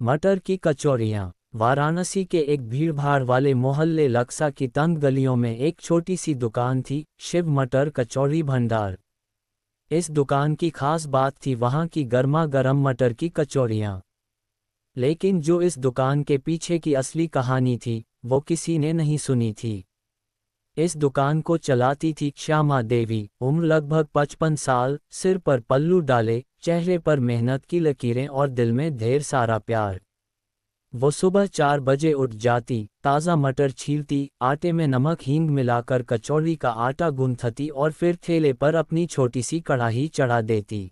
मटर की कचौरियाँ। वाराणसी के एक भीड़भाड़ वाले मोहल्ले लक्सा की तंग गलियों में एक छोटी सी दुकान थी, शिव मटर कचौरी भंडार। इस दुकान की खास बात थी वहाँ की गर्मा गर्म मटर की कचौरियाँ। लेकिन जो इस दुकान के पीछे की असली कहानी थी, वो किसी ने नहीं सुनी थी। इस दुकान को चलाती थी श्यामा देवी, उम्र लगभग 55 साल, सिर पर पल्लू डाले, चेहरे पर मेहनत की लकीरें और दिल में ढेर सारा प्यार। वो सुबह 4 बजे उठ जाती, ताज़ा मटर छीलती, आटे में नमक हींग मिलाकर कचौड़ी का आटा गूंथती और फिर ठेले पर अपनी छोटी सी कढ़ाई चढ़ा देती।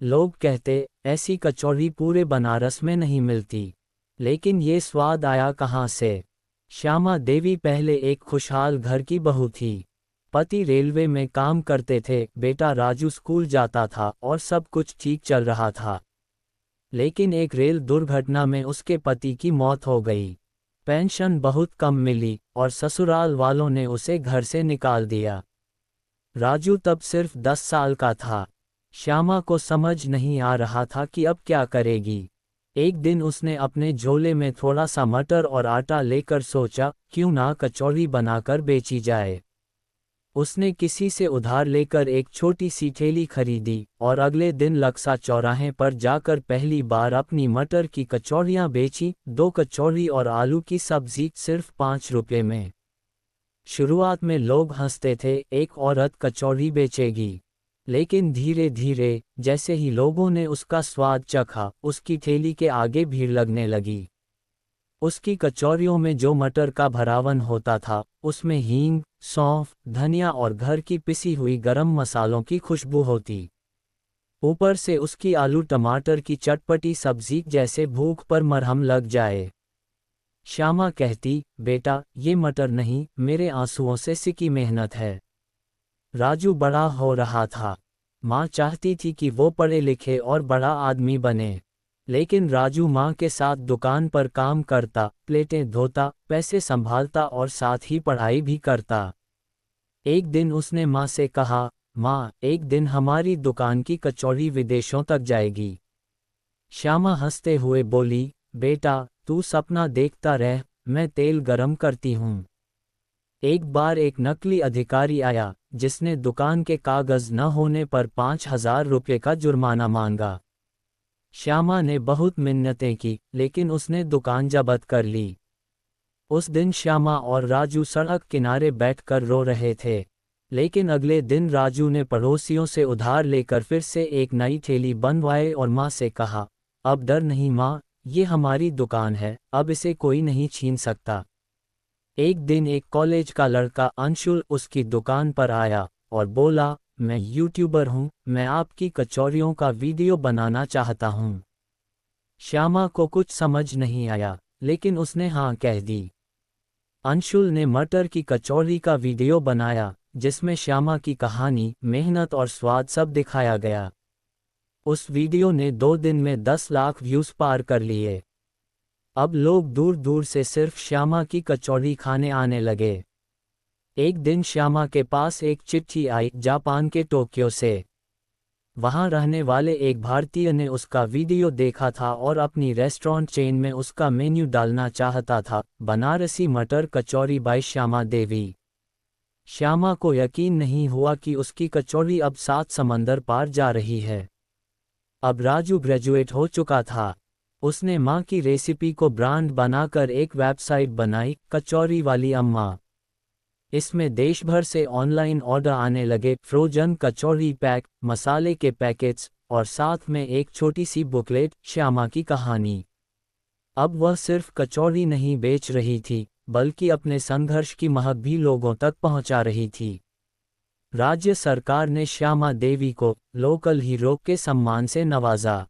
लोग कहते, ऐसी कचौड़ी पूरे बनारस में नहीं मिलती। लेकिन ये स्वाद आया कहाँ से? श्यामा देवी पहले एक खुशहाल घर की बहू थी। पति रेलवे में काम करते थे, बेटा राजू स्कूल जाता था और सब कुछ ठीक चल रहा था। लेकिन एक रेल दुर्घटना में उसके पति की मौत हो गई। पेंशन बहुत कम मिली और ससुराल वालों ने उसे घर से निकाल दिया। राजू तब सिर्फ 10 साल का था। श्यामा को समझ नहीं आ रहा था कि अब क्या करेगी। एक दिन उसने अपने झोले में थोड़ा सा मटर और आटा लेकर सोचा, क्यों ना कचौड़ी बनाकर बेची जाए। उसने किसी से उधार लेकर एक छोटी सी ठेली खरीदी और अगले दिन लक्सा चौराहे पर जाकर पहली बार अपनी मटर की कचौड़ियाँ बेची। 2 कचौड़ी और आलू की सब्जी सिर्फ 5 रुपये में। शुरुआत में लोग हंसते थे, एक औरत कचौड़ी बेचेगी। लेकिन धीरे धीरे जैसे ही लोगों ने उसका स्वाद चखा, उसकी ठेली के आगे भीड़ लगने लगी। उसकी कचौरियों में जो मटर का भरावन होता था, उसमें हींग, सौंफ, धनिया और घर की पिसी हुई गरम मसालों की खुशबू होती। ऊपर से उसकी आलू टमाटर की चटपटी सब्जी जैसे भूख पर मरहम लग जाए। श्यामा कहती, बेटा ये मटर नहीं, मेरे आंसुओं से सिकी मेहनत है। राजू बड़ा हो रहा था। माँ चाहती थी कि वो पढ़े लिखे और बड़ा आदमी बने। लेकिन राजू माँ के साथ दुकान पर काम करता, प्लेटें धोता, पैसे संभालता और साथ ही पढ़ाई भी करता। एक दिन उसने माँ से कहा, माँ एक दिन हमारी दुकान की कचौड़ी विदेशों तक जाएगी। श्यामा हंसते हुए बोली, बेटा तू सपना देखता रह, मैं तेल गरम करती हूँ। एक बार एक नकली अधिकारी आया, जिसने दुकान के कागज न होने पर 5,000 रुपये का जुर्माना मांगा। श्यामा ने बहुत मिन्नतें की, लेकिन उसने दुकान जब्त कर ली। उस दिन श्यामा और राजू सड़क किनारे बैठकर रो रहे थे। लेकिन अगले दिन राजू ने पड़ोसियों से उधार लेकर फिर से एक नई ठेली बनवाई और माँ से कहा, अब डर नहीं माँ, ये हमारी दुकान है, अब इसे कोई नहीं छीन सकता। एक दिन एक कॉलेज का लड़का अंशुल उसकी दुकान पर आया और बोला, मैं यूट्यूबर हूँ, मैं आपकी कचौरियों का वीडियो बनाना चाहता हूँ। श्यामा को कुछ समझ नहीं आया, लेकिन उसने हाँ कह दी। अंशुल ने मटर की कचौरी का वीडियो बनाया, जिसमें श्यामा की कहानी, मेहनत और स्वाद सब दिखाया गया। उस वीडियो ने 2 दिन में 10 लाख व्यूज पार कर लिए। अब लोग दूर दूर से सिर्फ श्यामा की कचौड़ी खाने आने लगे। एक दिन श्यामा के पास एक चिट्ठी आई, जापान के टोक्यो से। वहां रहने वाले एक भारतीय ने उसका वीडियो देखा था और अपनी रेस्टोरेंट चेन में उसका मेन्यू डालना चाहता था, बनारसी मटर कचौरी बाय श्यामा देवी। श्यामा को यकीन नहीं हुआ कि उसकी कचौड़ी अब 7 समंदर पार जा रही है। अब राजू ग्रेजुएट हो चुका था। उसने माँ की रेसिपी को ब्रांड बनाकर एक वेबसाइट बनाई, कचौरी वाली अम्मा। इसमें देश भर से ऑनलाइन ऑर्डर आने लगे, फ्रोजन कचौरी पैक, मसाले के पैकेट्स और साथ में एक छोटी सी बुकलेट, श्यामा की कहानी। अब वह सिर्फ कचौरी नहीं बेच रही थी, बल्कि अपने संघर्ष की महक भी लोगों तक पहुंचा रही थी। राज्य सरकार ने श्यामा देवी को लोकल हीरो के सम्मान से नवाजा।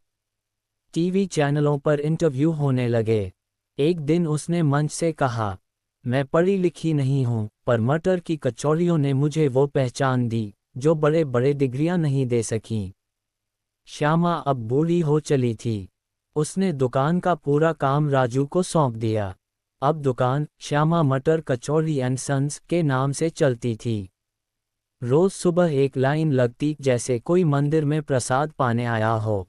टीवी चैनलों पर इंटरव्यू होने लगे। एक दिन उसने मंच से कहा, मैं पढ़ी लिखी नहीं हूँ, पर मटर की कचौड़ियों ने मुझे वो पहचान दी, जो बड़े बड़े डिग्रियां नहीं दे सकीं। श्यामा अब बूढ़ी हो चली थी। उसने दुकान का पूरा काम राजू को सौंप दिया। अब दुकान श्यामा मटर कचौड़ी एंड सन्स के नाम से चलती थी। रोज सुबह एक लाइन लगती, जैसे कोई मंदिर में प्रसाद पाने आया हो।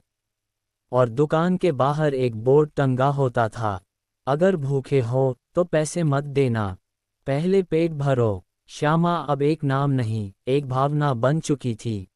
और दुकान के बाहर एक बोर्ड टंगा होता था, अगर भूखे हो तो पैसे मत देना, पहले पेट भरो। श्यामा अब एक नाम नहीं, एक भावना बन चुकी थी।